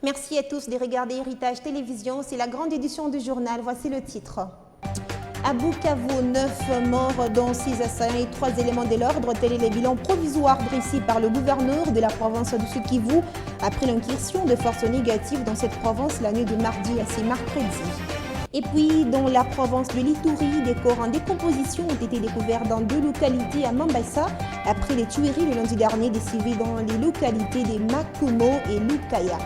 Merci à tous de regarder Héritage Télévision. C'est la grande édition du journal. Voici le titre. À Bukavu, 9 morts, dont 6 assaillants et 3 éléments de l'ordre. Tel est le bilan provisoire dressé par le gouverneur de la province du Sud Kivu après l'incursion de forces négatives dans cette province la nuit de mardi à ce mercredi. Et puis, dans la province de l'Ituri, des corps en décomposition ont été découverts dans 2 localités à Mambasa après les tueries le lundi dernier des civils dans les localités de Makumo et Lukaya.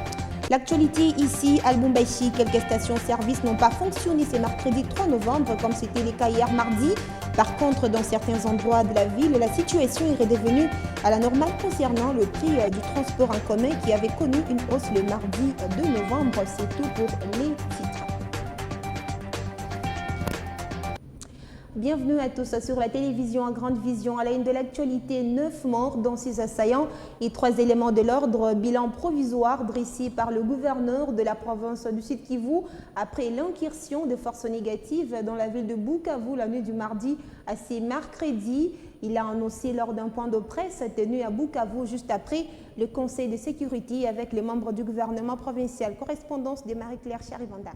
L'actualité ici, à Lubumbashi, quelques stations-service n'ont pas fonctionné ce mercredi 3 novembre comme c'était le cas hier mardi. Par contre, dans certains endroits de la ville, la situation est redevenue à la normale concernant le prix du transport en commun qui avait connu une hausse le mardi 2 novembre. C'est tout pour les titres. Bienvenue à tous sur la télévision à grande vision. À la une de l'actualité, 9 morts dont 6 assaillants et 3 éléments de l'ordre. Bilan provisoire dressé par le gouverneur de la province du Sud Kivu après l'incursion de forces négatives dans la ville de Bukavu la nuit du mardi à ce mercredi. Il a annoncé lors d'un point de presse tenu à Bukavu juste après le conseil de sécurité avec les membres du gouvernement provincial. Correspondance de Marie-Claire Charibanda.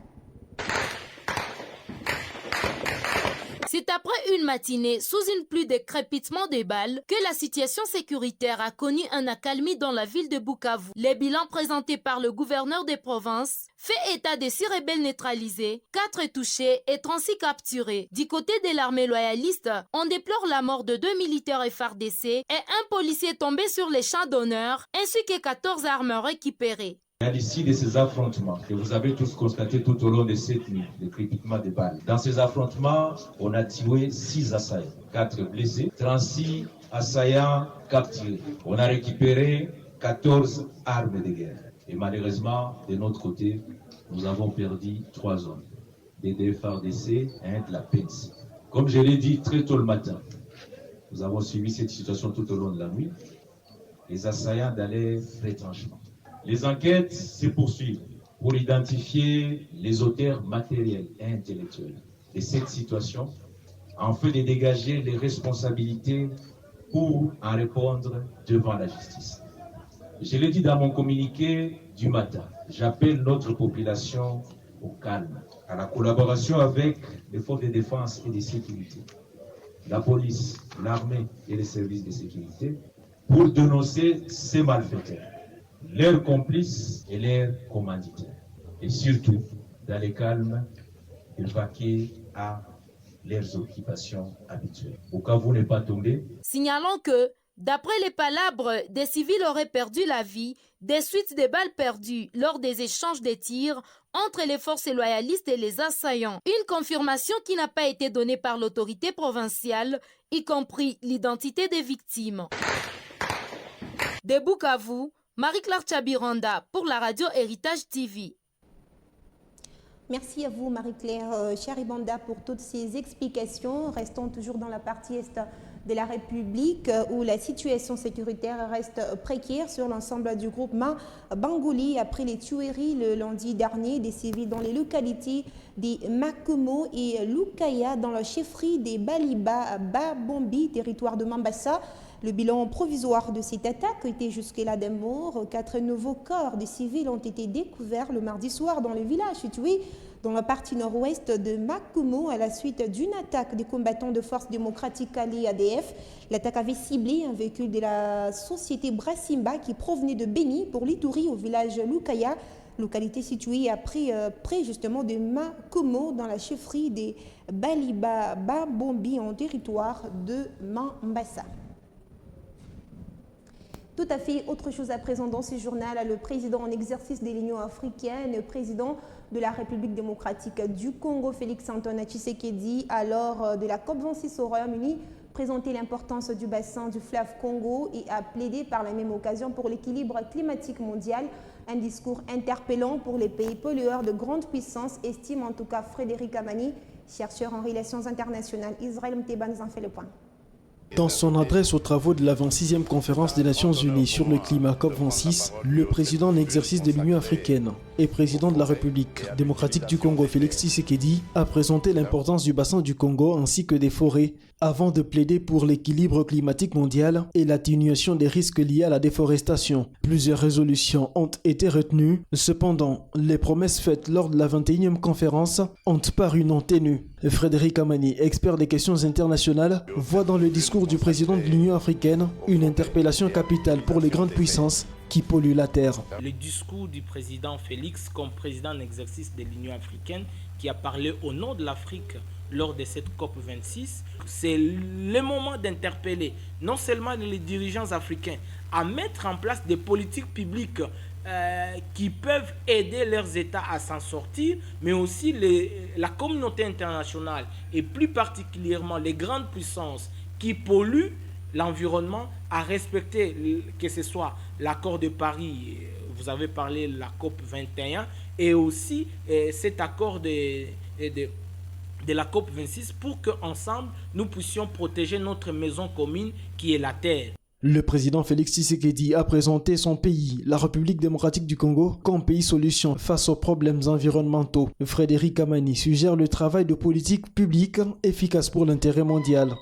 C'est après une matinée sous une pluie de crépitements de balles que la situation sécuritaire a connu un accalmie dans la ville de Bukavu. Les bilans présentés par le gouverneur des provinces fait état de 6 rebelles neutralisés, 4 touchés et 36 capturés. Du côté de l'armée loyaliste, on déplore la mort de 2 militaires FARDC et un policier tombé sur les champs d'honneur, ainsi que 14 armes récupérées. À l'issue de ces affrontements que vous avez tous constatés tout au long de cette nuit, le crépitement des balles. Dans ces affrontements, on a tué 6 assaillants, 4 blessés, 36 assaillants capturés. On a récupéré 14 armes de guerre. Et malheureusement, de notre côté, nous avons perdu 3 hommes, des FARDC et un de la PNC. Comme je l'ai dit très tôt le matin, nous avons suivi cette situation tout au long de la nuit. Les assaillants d'aller retranchement. Les enquêtes se poursuivent pour identifier les auteurs matériels et intellectuels de cette situation, afin de dégager les responsabilités pour en répondre devant la justice. Je l'ai dit dans mon communiqué du matin, j'appelle notre population au calme, à la collaboration avec les forces de défense et de sécurité, la police, l'armée et les services de sécurité, pour dénoncer ces malfaiteurs, leurs complices et leurs commanditaires. Et surtout, dans le calme, de vaquer à leurs occupations habituelles. Au cas où vous n'êtes pas tombé. Signalons que, d'après les palabres, des civils auraient perdu la vie des suites de balles perdues lors des échanges de tirs entre les forces loyalistes et les assaillants. Une confirmation qui n'a pas été donnée par l'autorité provinciale, y compris l'identité des victimes. De Bukavu, Marie-Claire Chabiranda pour la radio Héritage TV. Merci à vous Marie-Claire Charibanda pour toutes ces explications. Restons toujours dans la partie est de la République où la situation sécuritaire reste précaire sur l'ensemble du groupement Bangouli après les tueries le lundi dernier des civils dans les localités de Makumo et Lukaya dans la chefferie des Baliba Babombi, territoire de Mambasa. Le bilan provisoire de cette attaque était jusque-là des morts. 4 nouveaux corps de civils ont été découverts le mardi soir dans le village situé dans la partie nord-ouest de Makumo à la suite d'une attaque des combattants de Force démocratique alliée ADF. L'attaque avait ciblé un véhicule de la société Brassimba qui provenait de Beni pour l'Ituri au village Lukaya, localité située près justement de Makumo dans la chefferie des Baliba Babombi en territoire de Mambasa. Tout à fait autre chose à présent dans ce journal, le président en exercice de l'Union africaine, le président de la République démocratique du Congo, Félix-Antoine Tshisekedi, à l'heure de la COP26 au Royaume-Uni, présenté l'importance du bassin du fleuve Congo et a plaidé par la même occasion pour l'équilibre climatique mondial. Un discours interpellant pour les pays pollueurs de grande puissance, estime en tout cas Frédéric Amani, chercheur en relations internationales. Israël Mteba nous en fait le point. Dans son adresse aux travaux de la 26e conférence des Nations Unies sur le climat COP26, le président en exercice de l'Union africaine et président de la République démocratique du Congo, Félix Tshisekedi, a présenté l'importance du bassin du Congo ainsi que des forêts, avant de plaider pour l'équilibre climatique mondial et l'atténuation des risques liés à la déforestation. Plusieurs résolutions ont été retenues. Cependant, les promesses faites lors de la 21e conférence ont paru non tenues. Frédéric Amani, expert des questions internationales, voit dans le discours du président de l'Union africaine une interpellation capitale pour les grandes puissances qui polluent la terre. Le discours du président Félix comme président en exercice de l'Union africaine qui a parlé au nom de l'Afrique lors de cette COP26, c'est le moment d'interpeller non seulement les dirigeants africains à mettre en place des politiques publiques qui peuvent aider leurs États à s'en sortir, mais aussi la communauté internationale et plus particulièrement les grandes puissances qui polluent l'environnement à respecter, que ce soit l'accord de Paris, vous avez parlé de la COP 21, et aussi cet accord de la COP 26 pour qu'ensemble nous puissions protéger notre maison commune qui est la terre. Le président Félix Tshisekedi a présenté son pays, la République démocratique du Congo, comme pays solution face aux problèmes environnementaux. Frédéric Amani suggère le travail de politique publique efficace pour l'intérêt mondial.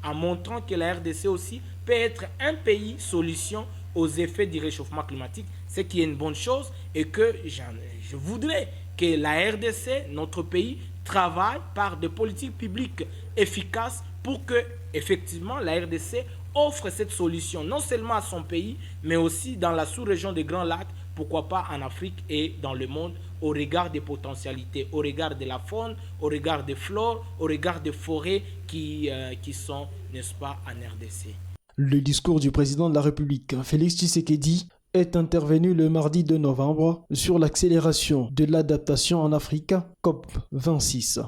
En montrant que la RDC aussi peut être un pays solution aux effets du réchauffement climatique, ce qui est une bonne chose, et que je voudrais que la RDC, notre pays, travaille par des politiques publiques efficaces pour que, effectivement, la RDC offre cette solution non seulement à son pays, mais aussi dans la sous-région des Grands Lacs, pourquoi pas en Afrique et dans le monde, au regard des potentialités, au regard de la faune, au regard des flores, au regard des forêts qui sont, n'est-ce pas, en RDC. Le discours du président de la République, Félix Tshisekedi, est intervenu le mardi 2 novembre sur l'accélération de l'adaptation en Afrique, COP26.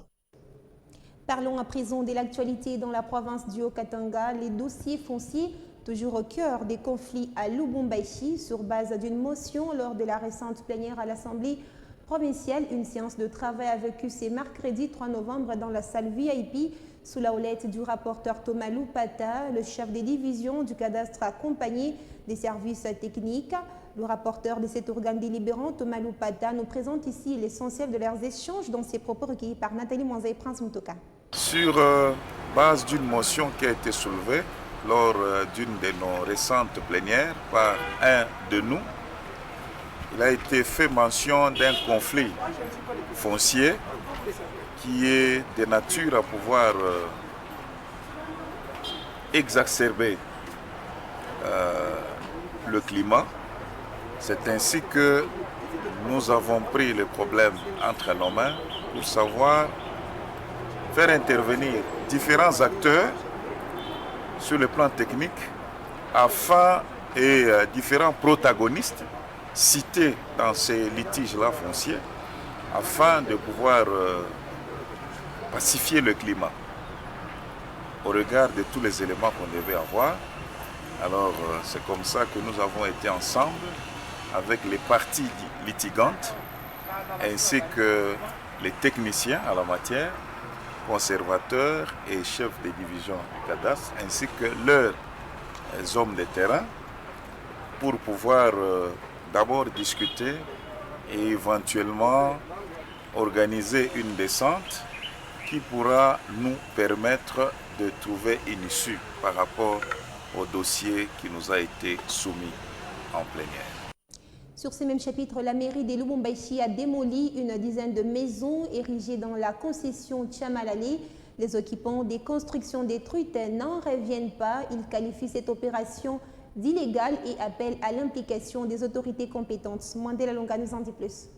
Parlons à présent de l'actualité dans la province du Haut-Katanga. Les dossiers fonciers, toujours au cœur des conflits à Lubumbashi, sur base d'une motion lors de la récente plénière à l'Assemblée provinciale. Une séance de travail a vécu ce mercredi 3 novembre dans la salle VIP sous la houlette du rapporteur Thomas Loupata, le chef des divisions du cadastre accompagné des services techniques. Le rapporteur de cet organe délibérant, Thomas Loupata, nous présente ici l'essentiel de leurs échanges dans ses propos recueillis par Nathalie Mwanza et Prince Moutoka. Sur base d'une motion qui a été soulevée lors d'une de nos récentes plénières par un de nous, il a été fait mention d'un conflit foncier qui est de nature à pouvoir exacerber le climat. C'est ainsi que nous avons pris le problème entre nos mains pour savoir faire intervenir différents acteurs sur le plan technique afin et différents protagonistes cités dans ces litiges-là fonciers afin de pouvoir pacifier le climat au regard de tous les éléments qu'on devait avoir. Alors c'est comme ça que nous avons été ensemble avec les parties litigantes ainsi que les techniciens à la matière, conservateurs et chefs des divisions du cadastre, ainsi que leurs hommes de terrain, pour pouvoir d'abord discuter et éventuellement organiser une descente qui pourra nous permettre de trouver une issue par rapport au dossier qui nous a été soumis en plénière. Sur ce même chapitre, la mairie de Lubumbashi a démoli une dizaine de maisons érigées dans la concession Tchamalale. Les occupants des constructions détruites n'en reviennent pas. Ils qualifient cette opération d'illégale et appellent à l'implication des autorités compétentes. Mandela Longa nous en dit plus.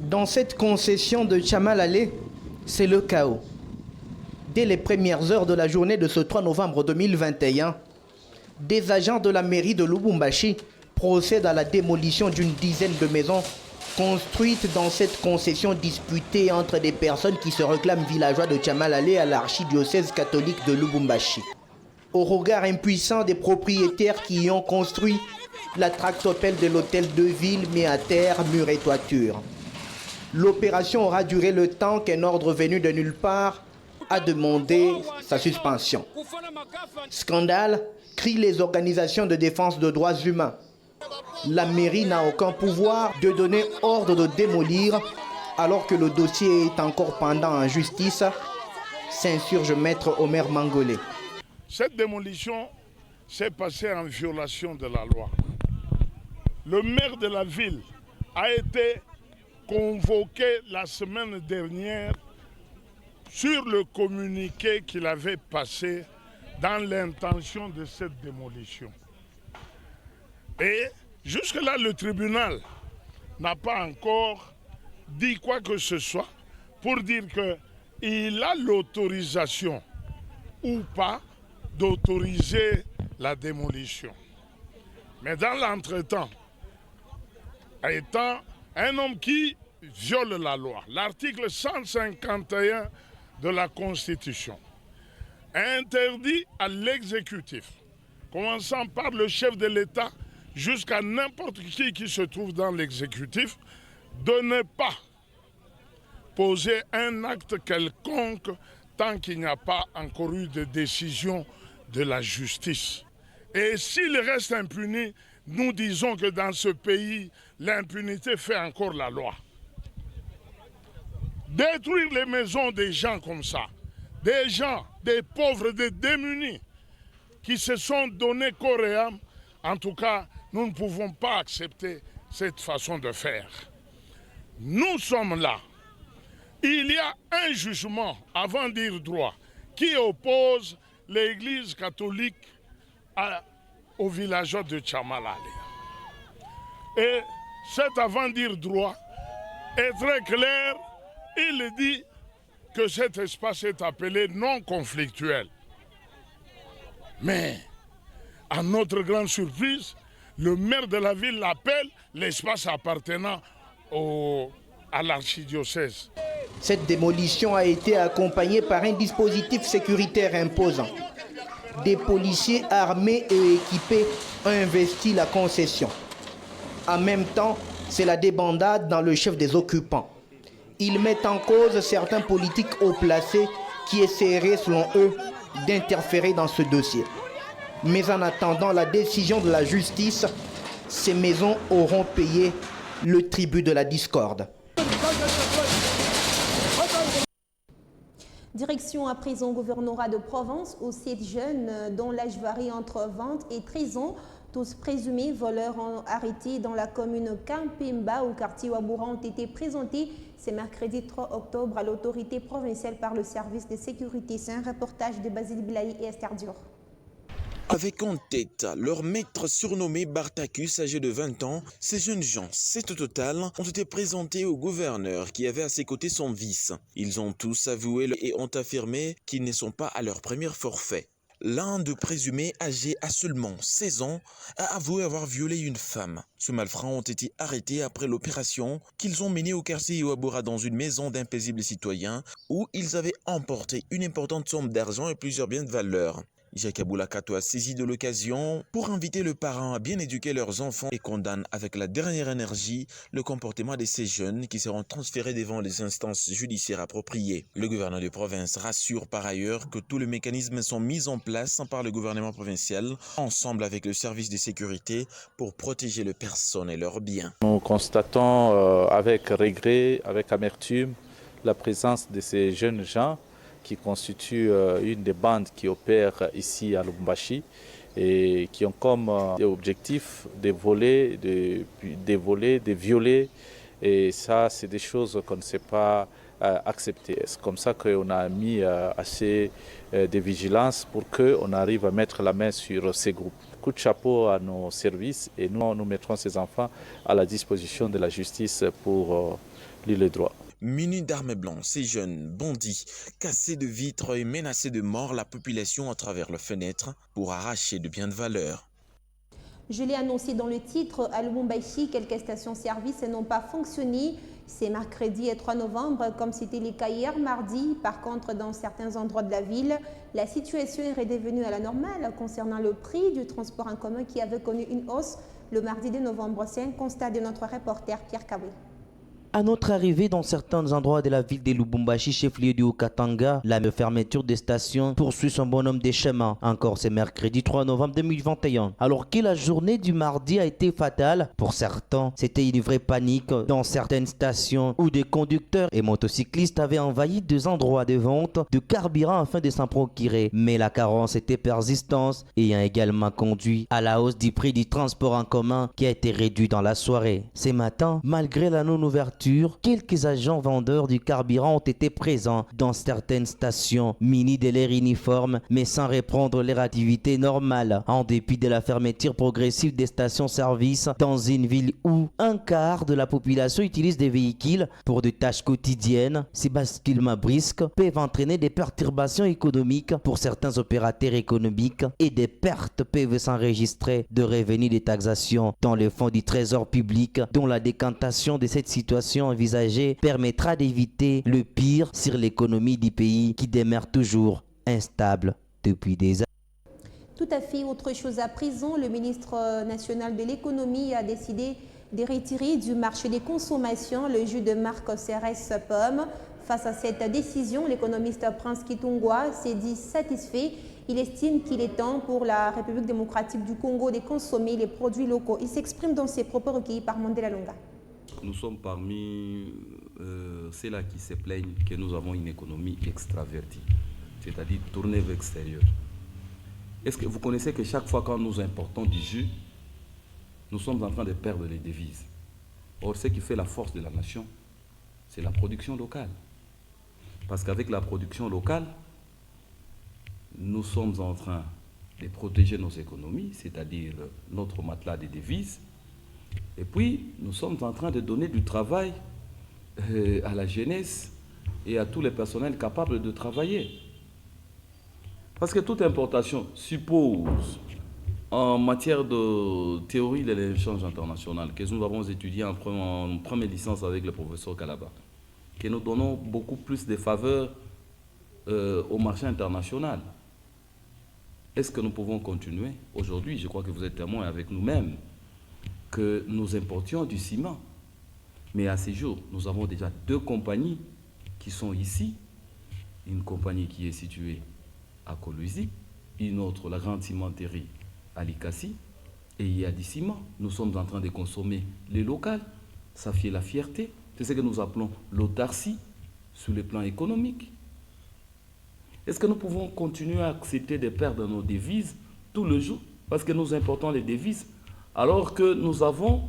Dans cette concession de Tchamalale, c'est le chaos. Dès les premières heures de la journée de ce 3 novembre 2021, des agents de la mairie de Lubumbashi procèdent à la démolition d'une dizaine de maisons construites dans cette concession disputée entre des personnes qui se réclament villageois de Tchamalale à l'archidiocèse catholique de Lubumbashi. Au regard impuissant des propriétaires qui y ont construit, la tractopelle de l'hôtel de ville met à terre murs et toitures. L'opération aura duré le temps qu'un ordre venu de nulle part a demandé sa suspension. Scandale, crient les organisations de défense de droits humains. La mairie n'a aucun pouvoir de donner ordre de démolir alors que le dossier est encore pendant en justice, s'insurge maître Omer Mangolé. Cette démolition s'est passée en violation de la loi. Le maire de la ville a été convoqué la semaine dernière sur le communiqué qu'il avait passé dans l'intention de cette démolition. Et jusque-là, le tribunal n'a pas encore dit quoi que ce soit pour dire qu'il a l'autorisation ou pas d'autoriser la démolition. Mais dans l'entretemps, étant un homme qui viole la loi, l'article 151 de la Constitution interdit à l'exécutif, commençant par le chef de l'État jusqu'à n'importe qui se trouve dans l'exécutif, de ne pas poser un acte quelconque tant qu'il n'y a pas encore eu de décision de la justice. Et s'il reste impuni, nous disons que dans ce pays, l'impunité fait encore la loi. Détruire les maisons des gens comme ça, des gens, des pauvres, des démunis, qui se sont donnés corps et âme, en tout cas, nous ne pouvons pas accepter cette façon de faire. Nous sommes là. Il y a un jugement, avant de dire droit, qui oppose l'Église catholique aux villageois de Tchama-La-Lé. Et cet avant de dire droit est très clair. Il dit que cet espace est appelé non conflictuel. Mais, à notre grande surprise, le maire de la ville l'appelle l'espace appartenant à l'archidiocèse. Cette démolition a été accompagnée par un dispositif sécuritaire imposant. Des policiers armés et équipés ont investi la concession. En même temps, c'est la débandade dans le chef des occupants. Ils mettent en cause certains politiques haut placés qui essaieraient, selon eux, d'interférer dans ce dossier. Mais en attendant la décision de la justice, ces maisons auront payé le tribut de la discorde. Direction à présent au gouvernorat de Provence où 7 jeunes dont l'âge varie entre 20 et 13 ans, tous présumés voleurs arrêtés dans la commune Kampemba au quartier Waboura ont été présentés ce mercredi 3 octobre à l'autorité provinciale par le service de sécurité. C'est un reportage de Basile Bilaï et Esther Dior. Avec en tête leur maître surnommé Bartacus, âgé de 20 ans, ces jeunes gens, 7 au total, ont été présentés au gouverneur qui avait à ses côtés son vice. Ils ont tous avoué et ont affirmé qu'ils ne sont pas à leur premier forfait. L'un de présumés, âgé à seulement 16 ans, a avoué avoir violé une femme. Ces malfrats ont été arrêtés après l'opération qu'ils ont menée au quartier Iwabora dans une maison d'un paisible citoyen où ils avaient emporté une importante somme d'argent et plusieurs biens de valeur. Jacques Aboulakato a saisi de l'occasion pour inviter le parent à bien éduquer leurs enfants et condamne avec la dernière énergie le comportement de ces jeunes qui seront transférés devant les instances judiciaires appropriées. Le gouverneur de province rassure par ailleurs que tous les mécanismes sont mis en place par le gouvernement provincial ensemble avec le service de sécurité pour protéger les personnes et leurs biens. Nous constatons avec regret, avec amertume, la présence de ces jeunes gens qui constituent une des bandes qui opèrent ici à Lubumbashi et qui ont comme objectif de voler, de violer. Et ça, c'est des choses qu'on ne sait pas accepter. C'est comme ça qu'on a mis assez de vigilance pour qu'on arrive à mettre la main sur ces groupes. Coup de chapeau à nos services et nous mettrons ces enfants à la disposition de la justice pour lire le droit. Munis d'armes blanches, ces jeunes bandits cassaient de vitres et menaçaient de mort la population à travers leurs fenêtres pour arracher de biens de valeur. Je l'ai annoncé dans le titre, à Lubumbashi, quelques stations-service n'ont pas fonctionné. C'est mercredi et 3 novembre, comme c'était le cas hier mardi. Par contre, dans certains endroits de la ville, la situation est redevenue à la normale concernant le prix du transport en commun qui avait connu une hausse le mardi 2 novembre. C'est un constat de notre reporter Pierre Kaboué. À notre arrivée dans certains endroits de la ville de Lubumbashi, chef-lieu du Haut-Katanga, la fermeture des stations poursuit son bonhomme des chemins. Encore ce mercredi 3 novembre 2021. Alors que la journée du mardi a été fatale, pour certains, c'était une vraie panique dans certaines stations où des conducteurs et motocyclistes avaient envahi des endroits de vente de carburant afin de s'en procurer. Mais la carence était persistante, ayant également conduit à la hausse du prix du transport en commun qui a été réduit dans la soirée. Ce matin, malgré la non-ouverture, quelques agents vendeurs du carburant ont été présents dans certaines stations, munis de leur uniforme, mais sans reprendre leur activité normale, en dépit de la fermeture progressive des stations-service dans une ville où un quart de la population utilise des véhicules pour des tâches quotidiennes. Ces basculements brusques peuvent entraîner des perturbations économiques pour certains opérateurs économiques et des pertes peuvent s'enregistrer de revenus de taxation dans le fonds du trésor public, dont la décantation de cette situation envisagée permettra d'éviter le pire sur l'économie du pays qui demeure toujours instable depuis des années. Tout à fait. Autre chose à présent, le ministre national de l'économie a décidé de retirer du marché des consommations le jus de marque CRS Pomme. Face à cette décision, l'économiste Prince Kitungwa s'est dit satisfait. Il estime qu'il est temps pour la République démocratique du Congo de consommer les produits locaux. Il s'exprime dans ses propos recueillis par Mandela Longa. Nous sommes parmi ceux-là qui se plaignent que nous avons une économie extravertie, c'est-à-dire tournée vers l'extérieur. Est-ce que vous connaissez que chaque fois quand nous importons du jus, nous sommes en train de perdre les devises? Or, ce qui fait la force de la nation, c'est la production locale. Parce qu'avec la production locale, nous sommes en train de protéger nos économies, c'est-à-dire notre matelas de devises. Et puis, nous sommes en train de donner du travail à la jeunesse et à tous les personnels capables de travailler. Parce que toute importation suppose, en matière de théorie de l'échange international, que nous avons étudié en première licence avec le professeur Kalaba, que nous donnons beaucoup plus de faveurs au marché international. Est-ce que nous pouvons continuer? Aujourd'hui, je crois que vous êtes témoins avec nous-mêmes que nous importions du ciment. Mais à ce jour, nous avons déjà 2 compagnies qui sont ici. Une compagnie qui est située à Kolwezi, une autre, la grande cimenterie à Likasi, et il y a du ciment. Nous sommes en train de consommer les locales. Ça fait la fierté. C'est ce que nous appelons l'autarcie sur le plan économique. Est-ce que nous pouvons continuer à accepter de perdre nos devises tout le jour parce que nous importons les devises alors que nous avons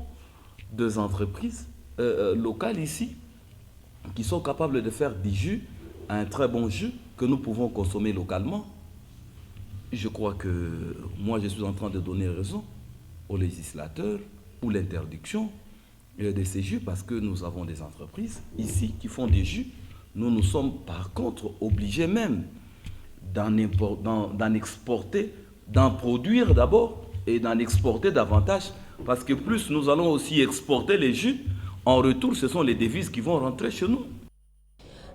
2 entreprises locales ici qui sont capables de faire du jus, un très bon jus que nous pouvons consommer localement? Je crois que moi je suis en train de donner raison aux législateurs pour l'interdiction de ces jus parce que nous avons des entreprises ici qui font des jus. Nous sommes par contre obligés même d'en exporter, d'en produire d'abord et d'en exporter davantage parce que plus nous allons aussi exporter les jus, en retour ce sont les devises qui vont rentrer chez nous.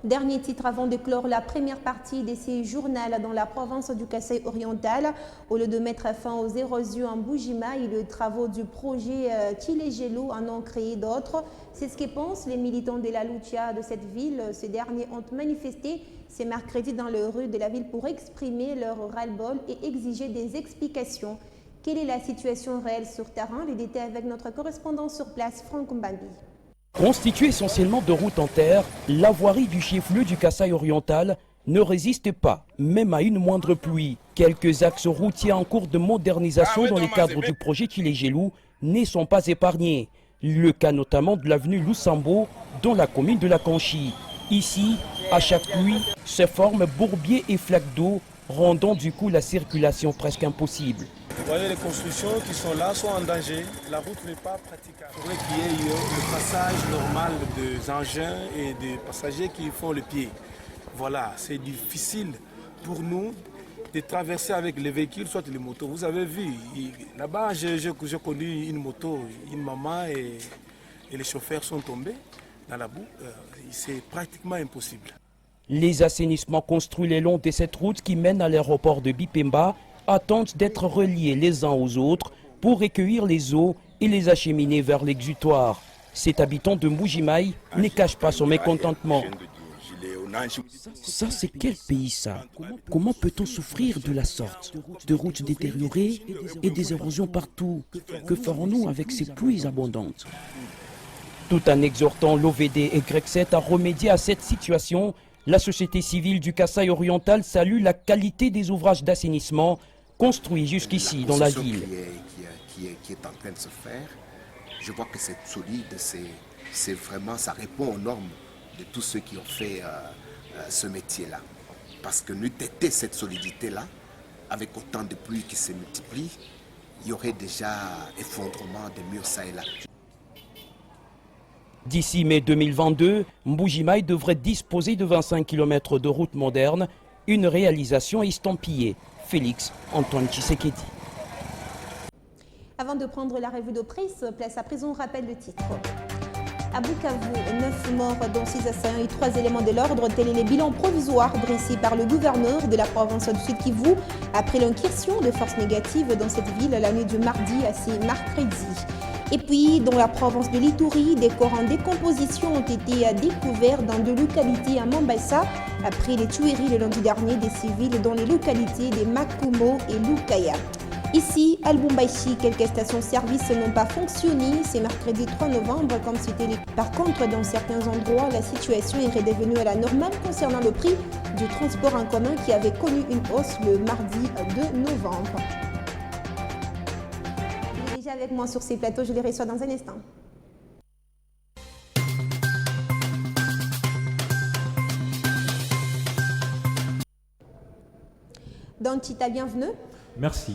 Dernier titre avant de clore la première partie de ces journaux dans la province du Kasaï oriental. Au lieu de mettre fin aux érosions en Bujima et les travaux du projet Chile-Gelou en ont créé d'autres. C'est ce que pensent les militants de la Lucha de cette ville. Ces derniers ont manifesté ce mercredi dans les rues de la ville pour exprimer leur ras-le-bol et exiger des explications. Quelle est la situation réelle sur terrain? Les détails avec notre correspondant sur place, Franck Mbambi. Constituée essentiellement de routes en terre, la voirie du chef-lieu du Kasaï oriental ne résiste pas, même à une moindre pluie. Quelques axes routiers en cours de modernisation dans le cadre du projet Chile-Gelou ne sont pas épargnés. Le cas notamment de l'avenue Lusambo dans la commune de la Kanchi. Ici, à chaque pluie, se forment bourbiers et flaques d'eau, rendant du coup la circulation presque impossible. Vous voyez les constructions qui sont là sont en danger. La route n'est pas praticable. Il faudrait qu'il y ait le passage normal des engins et des passagers qui font le pied. Voilà, c'est difficile pour nous de traverser avec les véhicules, soit les motos. Vous avez vu, là-bas, j'ai connu une moto, une maman et les chauffeurs sont tombés dans la boue. C'est pratiquement impossible. Les assainissements construits le long de cette route qui mène à l'aéroport de Bipemba attendent d'être reliés les uns aux autres pour recueillir les eaux et les acheminer vers l'exutoire. Cet habitant de Mbujimaï ne cache pas son mécontentement. Ça, c'est quel pays ça? Comment peut-on souffrir de la sorte? De routes détériorées et des érosions partout. Que ferons-nous avec ces pluies abondantes? Tout en exhortant l'OVD et Grexet à remédier à cette situation, la société civile du Kasaï oriental salue la qualité des ouvrages d'assainissement construits jusqu'ici dans la ville. Qui est en train de se faire, je vois que c'est solide, c'est vraiment, ça répond aux normes de tous ceux qui ont fait ce métier-là. Parce que n'eût été cette solidité-là, avec autant de pluies qui se multiplient, il y aurait déjà effondrement des murs ça et là. D'ici mai 2022, Mbujimaï devrait disposer de 25 km de routes modernes, une réalisation estampillée. Félix Antoine Tshisekedi. Avant de prendre la revue de presse, place à présent, on rappelle le titre. À Bukavu, 9 morts dont 6 assaillants et 3 éléments de l'ordre, tel est le bilan provisoire dressé par le gouverneur de la province du Sud Kivu après l'incursion de forces négatives dans cette ville la nuit du mardi à ce mercredi. Et puis, dans la province de l'Ituri, des corps en décomposition ont été découverts dans deux localités à Mombasa après les tueries le lundi dernier des civils dans les localités de Makumo et Lukaya. Ici, à Lubumbashi, quelques stations-service n'ont pas fonctionné. C'est mercredi 3 novembre, comme c'était le cas. Par contre, dans certains endroits, la situation est redevenue à la normale concernant le prix du transport en commun qui avait connu une hausse le mardi 2 novembre. Il est déjà avec moi sur ces plateaux, je les reçois dans un instant. Donc, Chita, bienvenue. Merci.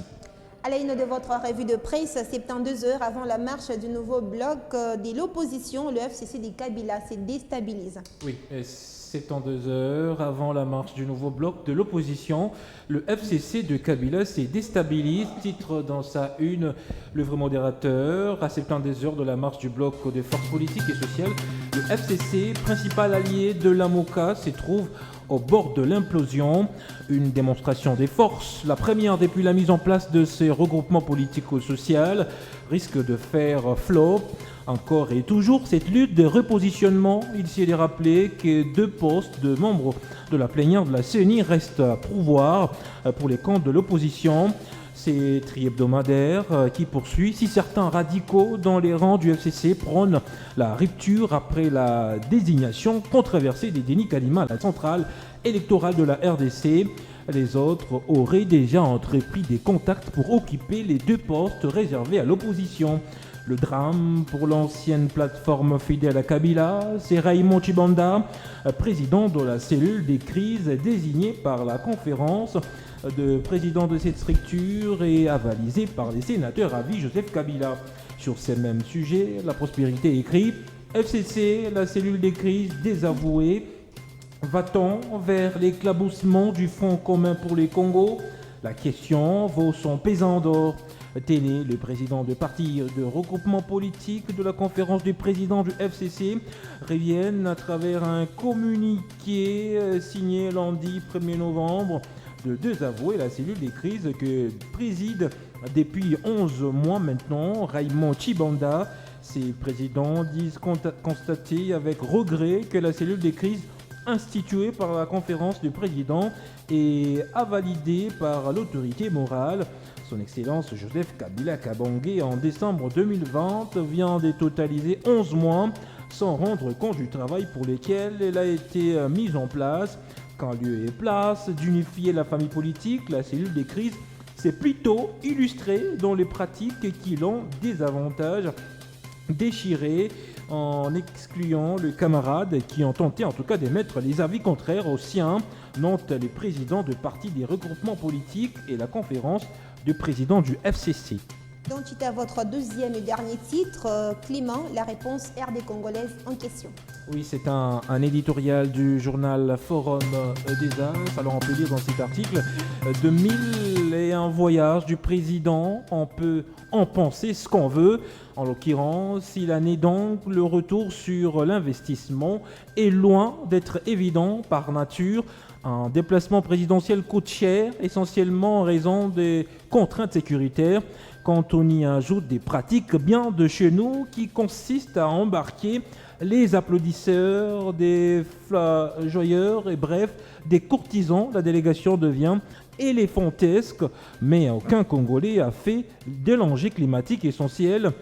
À la une de votre revue de presse, 72 heures avant la marche du nouveau bloc de l'opposition, le FCC de Kabila se déstabilise. Oui, 72 heures avant la marche du nouveau bloc de l'opposition, le FCC de Kabila se déstabilise, titre dans sa une le vrai modérateur. À 72 heures de la marche du bloc des forces politiques et sociales, le FCC, principal allié de l'AMOCA, se trouve au bord de l'implosion. Une démonstration des forces, la première depuis la mise en place de ces regroupements politico-sociaux, risque de faire flop. Encore et toujours, cette lutte de repositionnement, il s'y est rappelé que 2 postes de membres de la plénière de la CENI restent à pourvoir pour les camps de l'opposition. C'est tri-hebdomadaire qui poursuit. Si certains radicaux dans les rangs du FCC prônent la rupture après la désignation controversée des Denis Kalima à la centrale électorale de la RDC, les autres auraient déjà entrepris des contacts pour occuper les 2 postes réservés à l'opposition. Le drame pour l'ancienne plateforme fidèle à Kabila, c'est Raymond Chibanda, président de la cellule des crises désigné par la conférence de président de cette structure et avalisé par les sénateurs à vie Joseph Kabila. Sur ces mêmes sujets, la prospérité écrit « FCC, la cellule des crises désavouée, va-t-on vers l'éclaboussement du Fonds commun pour les Congos ? La question vaut son pesant d'or. » Téné, le président de parti de regroupement politique de la conférence du président du FCC, reviennent à travers un communiqué signé lundi 1er novembre de désavouer la cellule des crises que préside depuis 11 mois maintenant Raymond Chibanda. Ces présidents disent constater avec regret que la cellule des crises instituée par la conférence du président et validée par l'autorité morale. Son Excellence Joseph Kabila Kabange en décembre 2020 vient de totaliser 11 mois sans rendre compte du travail pour lequel elle a été mise en place. Qu'en lieu et place d'unifier la famille politique, la cellule des crises s'est plutôt illustrée dans les pratiques qui l'ont désavantage déchiré en excluant le camarade qui ont tenté en tout cas d'émettre les avis contraires aux siens, notent les présidents de partis des regroupements politiques et la conférence du président du FCC. Donc, c'est à votre deuxième et dernier titre, Clément, la réponse RD congolaise en question. Oui, c'est un éditorial du journal Forum des As. Alors, on peut lire dans cet article de 1001 voyages du président. On peut en penser ce qu'on veut. En l'occurrence, il en est donc le retour sur l'investissement est loin d'être évident par nature. Un déplacement présidentiel coûte cher, essentiellement en raison des contraintes sécuritaires quand on y ajoute des pratiques bien de chez nous qui consistent à embarquer les applaudisseurs, des flageoyeurs et bref, des courtisans. La délégation devient éléphantesque, mais aucun Congolais a fait de l'enjeu climatique existentiel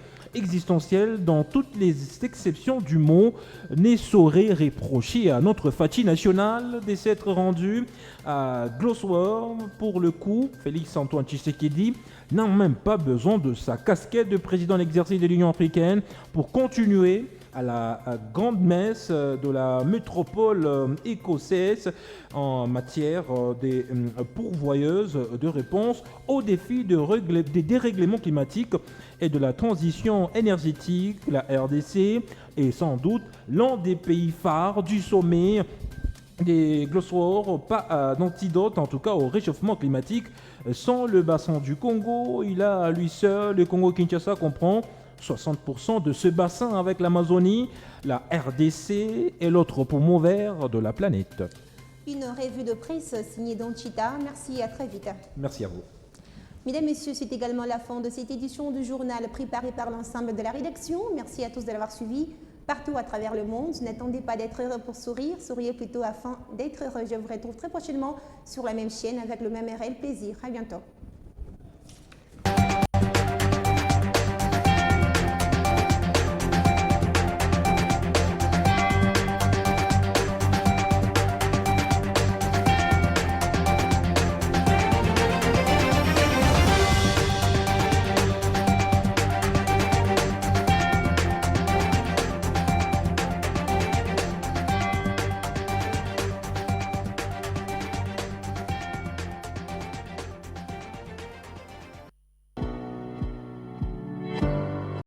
dans toutes les exceptions du mot, ne saurait reprocher à notre Fachi national de s'être rendu à Glosworm. Pour le coup, Félix-Antoine Tshisekedi n'a même pas besoin de sa casquette de président de l'exercice de l'Union africaine pour continuer à la grande messe de la métropole écossaise en matière des pourvoyeuses de réponse aux défis des dérèglements climatiques et de la transition énergétique. La RDC est sans doute l'un des pays phares du sommet des Glosworm, pas d'antidote en tout cas au réchauffement climatique. Sans le bassin du Congo, il a à lui seul, le Congo-Kinshasa comprend 60% de ce bassin avec l'Amazonie, la RDC et l'autre poumon vert de la planète. Une revue de presse signée Donchita. Merci et à très vite. Merci à vous. Mesdames, Messieurs, c'est également la fin de cette édition du journal préparé par l'ensemble de la rédaction. Merci à tous de l'avoir suivi partout à travers le monde. N'attendez pas d'être heureux pour sourire, souriez plutôt afin d'être heureux. Je vous retrouve très prochainement sur la même chaîne avec le même réel plaisir. À bientôt.